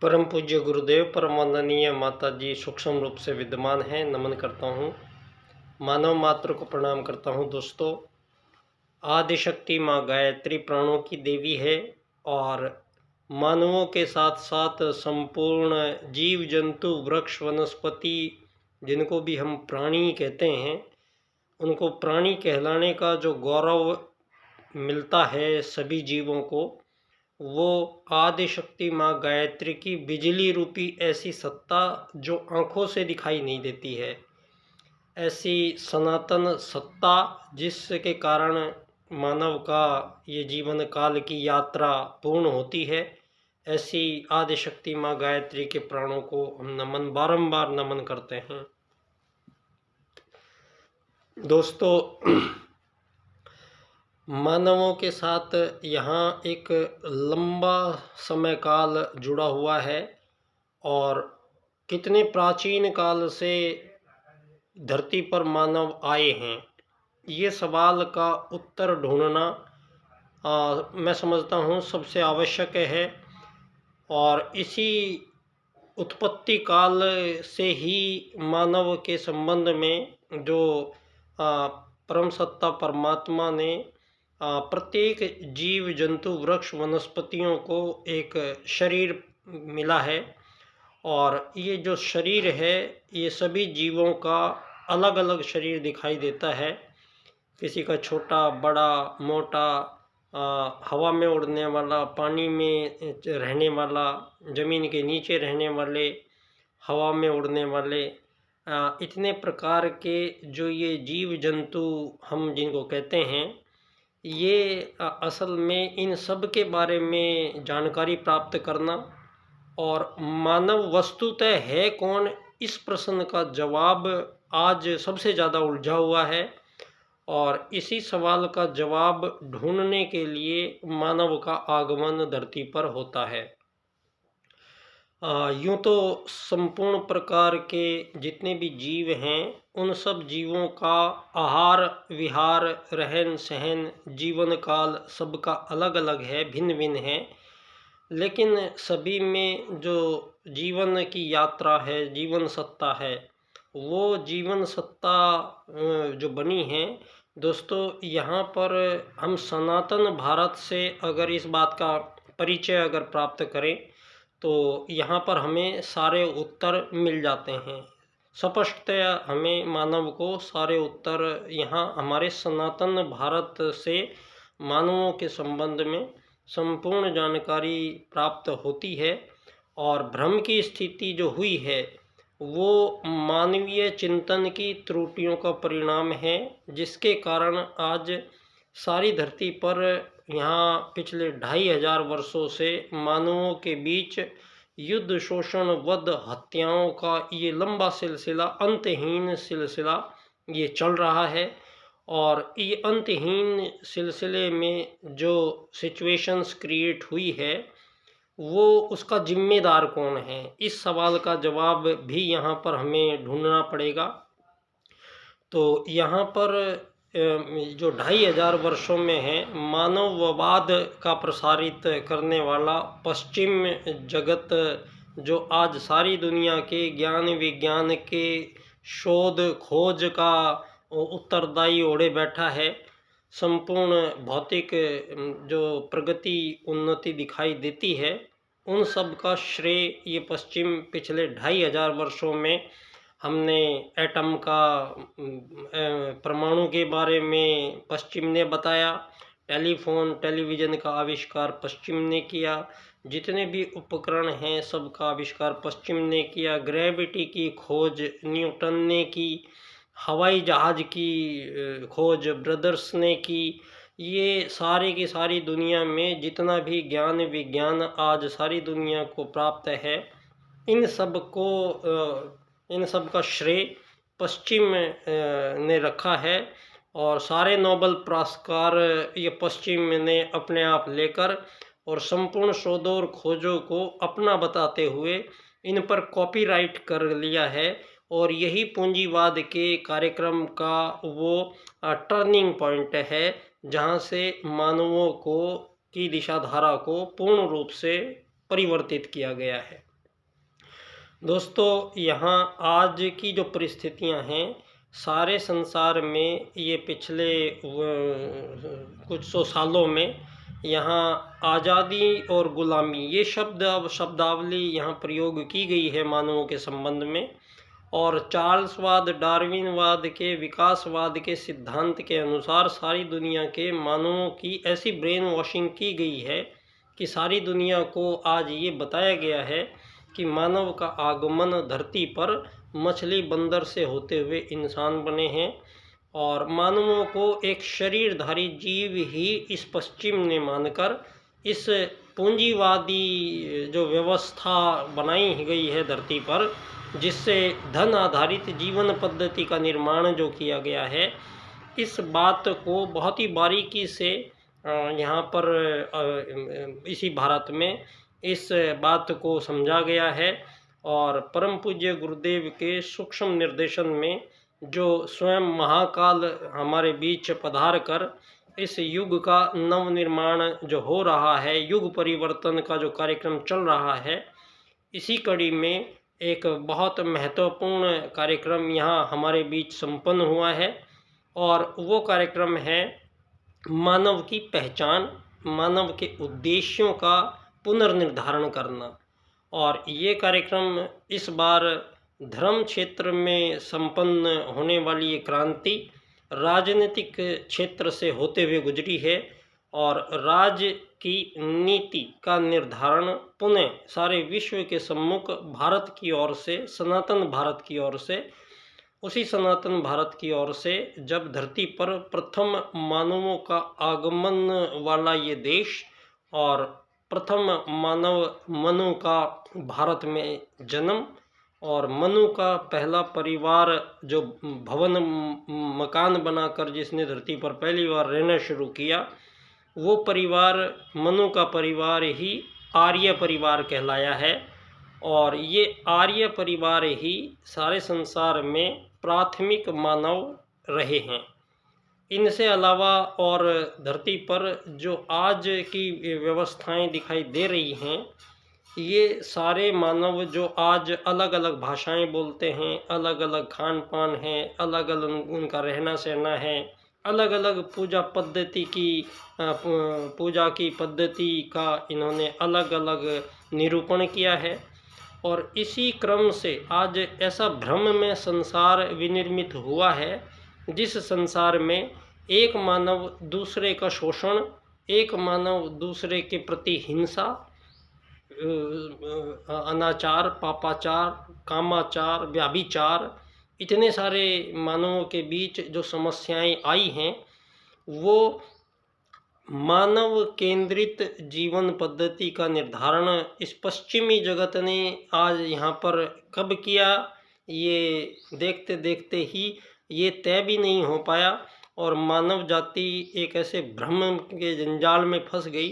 परम पूज्य गुरुदेव परम वंदनीय माता जी सूक्ष्म रूप से विद्यमान हैं। नमन करता हूँ। मानव मात्र को प्रणाम करता हूँ। दोस्तों, आदिशक्ति माँ गायत्री प्राणों की देवी है और मानवों के साथ साथ संपूर्ण जीव जंतु वृक्ष वनस्पति जिनको भी हम प्राणी कहते हैं, उनको प्राणी कहलाने का जो गौरव मिलता है सभी जीवों को, वो आदिशक्ति माँ गायत्री की बिजली रूपी ऐसी सत्ता जो आँखों से दिखाई नहीं देती है, ऐसी सनातन सत्ता जिसके कारण मानव का ये जीवन काल की यात्रा पूर्ण होती है, ऐसी आदिशक्ति माँ गायत्री के प्राणों को हम बारंबार नमन करते हैं। दोस्तों, मानवों के साथ यहाँ एक लंबा समय काल जुड़ा हुआ है और कितने प्राचीन काल से धरती पर मानव आए हैं, ये सवाल का उत्तर ढूंढना मैं समझता हूँ सबसे आवश्यक है। और इसी उत्पत्ति काल से ही मानव के संबंध में जो परम सत्ता परमात्मा ने प्रत्येक जीव जंतु वृक्ष वनस्पतियों को एक शरीर मिला है और ये जो शरीर है ये सभी जीवों का अलग अलग शरीर दिखाई देता है। किसी का छोटा बड़ा मोटा, हवा में उड़ने वाला, पानी में रहने वाला, ज़मीन के नीचे रहने वाले, हवा में उड़ने वाले, इतने प्रकार के जो ये जीव जंतु हम जिनको कहते हैं, ये असल में इन सब के बारे में जानकारी प्राप्त करना और मानव वस्तुतः है कौन, इस प्रश्न का जवाब आज सबसे ज़्यादा उलझा हुआ है और इसी सवाल का जवाब ढूंढने के लिए मानव का आगमन धरती पर होता है। यूँ तो संपूर्ण प्रकार के जितने भी जीव हैं, उन सब जीवों का आहार विहार रहन सहन जीवन काल सबका अलग अलग है, भिन्न भिन्न है, लेकिन सभी में जो जीवन की यात्रा है, जीवन सत्ता है, वो जीवन सत्ता जो बनी है। दोस्तों, यहाँ पर हम सनातन भारत से अगर इस बात का परिचय अगर प्राप्त करें तो यहाँ पर हमें सारे उत्तर मिल जाते हैं। स्पष्टतया हमें मानव को सारे उत्तर यहाँ हमारे सनातन भारत से मानवों के संबंध में संपूर्ण जानकारी प्राप्त होती है और भ्रम की स्थिति जो हुई है वो मानवीय चिंतन की त्रुटियों का परिणाम है, जिसके कारण आज सारी धरती पर यहाँ पिछले 2500 वर्षों से मानवों के बीच युद्ध शोषण वध हत्याओं का ये लंबा सिलसिला, अंतहीन सिलसिला ये चल रहा है। और ये अंतहीन सिलसिले में जो सिचुएशंस क्रिएट हुई है वो उसका जिम्मेदार कौन है, इस सवाल का जवाब भी यहाँ पर हमें ढूंढना पड़ेगा। तो यहाँ पर जो 2500 वर्षों में है, मानववाद का प्रसारित करने वाला पश्चिम जगत जो आज सारी दुनिया के ज्ञान विज्ञान के शोध खोज का उत्तरदायी ओढ़े बैठा है, संपूर्ण भौतिक जो प्रगति उन्नति दिखाई देती है, उन सब का श्रेय ये पश्चिम पिछले 2500 वर्षों में हमने एटम का परमाणु के बारे में पश्चिम ने बताया, टेलीफोन टेलीविज़न का आविष्कार पश्चिम ने किया, जितने भी उपकरण हैं सबका आविष्कार पश्चिम ने किया, ग्रेविटी की खोज न्यूटन ने की, हवाई जहाज़ की खोज ब्रदर्स ने की। ये सारी की सारी दुनिया में जितना भी ज्ञान विज्ञान आज सारी दुनिया को प्राप्त है, इन सब का श्रेय पश्चिम ने रखा है और सारे नोबेल पुरस्कार ये पश्चिम ने अपने आप लेकर और संपूर्ण शोधों और खोजों को अपना बताते हुए इन पर कॉपीराइट कर लिया है। और यही पूंजीवाद के कार्यक्रम का वो टर्निंग पॉइंट है जहाँ से मानवों को की दिशाधारा को पूर्ण रूप से परिवर्तित किया गया है। दोस्तों, यहाँ आज की जो परिस्थितियाँ हैं, सारे संसार में ये पिछले कुछ सौ सालों में यहाँ आज़ादी और ग़ुलामी ये शब्दावली यहाँ प्रयोग की गई है मानवों के संबंध में। और चार्ल्सवाद, डार्विनवाद के विकासवाद के सिद्धांत के अनुसार सारी दुनिया के मानवों की ऐसी ब्रेन वॉशिंग की गई है कि सारी दुनिया को आज ये बताया गया है कि मानव का आगमन धरती पर मछली बंदर से होते हुए इंसान बने हैं और मानवों को एक शरीरधारी जीव ही इस पश्चिम ने मानकर इस पूंजीवादी जो व्यवस्था बनाई गई है धरती पर, जिससे धन आधारित जीवन पद्धति का निर्माण जो किया गया है, इस बात को बहुत ही बारीकी से यहाँ पर इसी भारत में इस बात को समझा गया है। और परम पूज्य गुरुदेव के सूक्ष्म निर्देशन में जो स्वयं महाकाल हमारे बीच पधार कर इस युग का नव निर्माण जो हो रहा है, युग परिवर्तन का जो कार्यक्रम चल रहा है, इसी कड़ी में एक बहुत महत्वपूर्ण कार्यक्रम यहाँ हमारे बीच संपन्न हुआ है। और वो कार्यक्रम है मानव की पहचान, मानव के उद्देश्यों का पुनर्निर्धारण करना। और ये कार्यक्रम इस बार धर्म क्षेत्र में संपन्न होने वाली ये क्रांति राजनीतिक क्षेत्र से होते हुए गुजरी है और राज्य की नीति का निर्धारण पुनः सारे विश्व के सम्मुख भारत की ओर से, सनातन भारत की ओर से, उसी सनातन भारत की ओर से जब धरती पर प्रथम मानवों का आगमन वाला ये देश और प्रथम मानव मनु का भारत में जन्म और मनु का पहला परिवार जो भवन मकान बनाकर जिसने धरती पर पहली बार रहना शुरू किया, वो परिवार मनु का परिवार ही आर्य परिवार कहलाया है। और ये आर्य परिवार ही सारे संसार में प्राथमिक मानव रहे हैं। इनसे अलावा और धरती पर जो आज की व्यवस्थाएं दिखाई दे रही हैं, ये सारे मानव जो आज अलग अलग भाषाएं बोलते हैं, अलग अलग खान पान है, अलग अलग उनका रहना सहना है, अलग अलग पूजा की पद्धति का इन्होंने अलग अलग निरूपण किया है। और इसी क्रम से आज ऐसा भ्रम में संसार विनिर्मित हुआ है जिस संसार में एक मानव दूसरे का शोषण, एक मानव दूसरे के प्रति हिंसा, अनाचार, पापाचार, कामाचार, व्याभिचार, इतने सारे मानवों के बीच जो समस्याएं आई हैं, वो मानव केंद्रित जीवन पद्धति का निर्धारण इस पश्चिमी जगत ने आज यहाँ पर कब किया, ये देखते देखते ही ये तय भी नहीं हो पाया और मानव जाति एक ऐसे भ्रम के जंजाल में फंस गई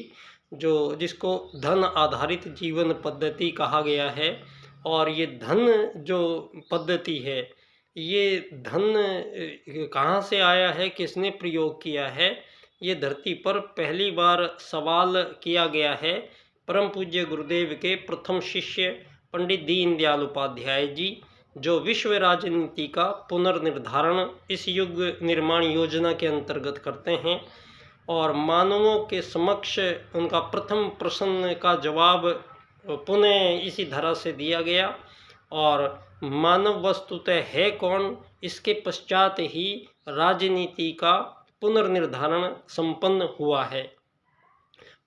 जिसको धन आधारित जीवन पद्धति कहा गया है। और ये धन जो पद्धति है, ये धन कहाँ से आया है, किसने प्रयोग किया है, ये धरती पर पहली बार सवाल किया गया है परम पूज्य गुरुदेव के प्रथम शिष्य पंडित दीनदयाल उपाध्याय जी, जो विश्व राजनीति का पुनर्निर्धारण इस युग निर्माण योजना के अंतर्गत करते हैं। और मानवों के समक्ष उनका प्रथम प्रश्न का जवाब पुनः इसी धारा से दिया गया और मानव वस्तुतः है कौन, इसके पश्चात ही राजनीति का पुनर्निर्धारण संपन्न हुआ है।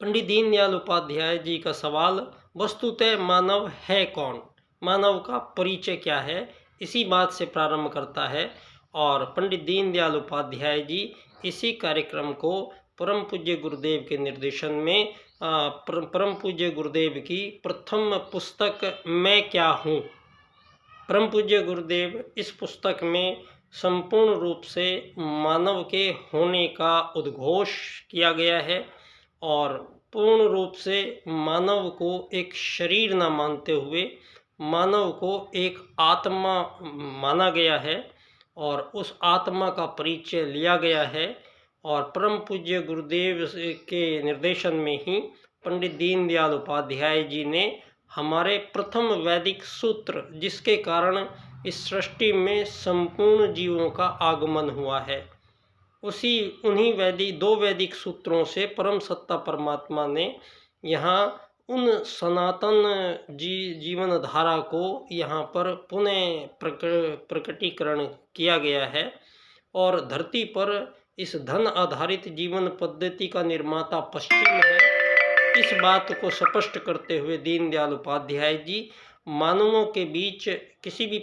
पंडित दीनदयाल उपाध्याय जी का सवाल वस्तुतः मानव है कौन, मानव का परिचय क्या है, इसी बात से प्रारंभ करता है। और पंडित दीनदयाल उपाध्याय जी इसी कार्यक्रम को परम पूज्य गुरुदेव के निर्देशन में परम पूज्य गुरुदेव की प्रथम पुस्तक मैं क्या हूँ, परम पूज्य गुरुदेव इस पुस्तक में संपूर्ण रूप से मानव के होने का उद्घोष किया गया है और पूर्ण रूप से मानव को एक शरीर न मानते हुए मानव को एक आत्मा माना गया है और उस आत्मा का परिचय लिया गया है। और परम पूज्य गुरुदेव के निर्देशन में ही पंडित दीनदयाल उपाध्याय जी ने हमारे प्रथम वैदिक सूत्र, जिसके कारण इस सृष्टि में संपूर्ण जीवों का आगमन हुआ है। उन्हीं दो वैदिक सूत्रों से परम सत्ता परमात्मा ने यहाँ उन सनातन जीवन धारा को यहाँ पर पुनः प्रकटीकरण किया गया है। और धरती पर इस धन आधारित जीवन पद्धति का निर्माता पश्चिम है। इस बात को स्पष्ट करते हुए दीनदयाल उपाध्याय जी मानवों के बीच किसी भी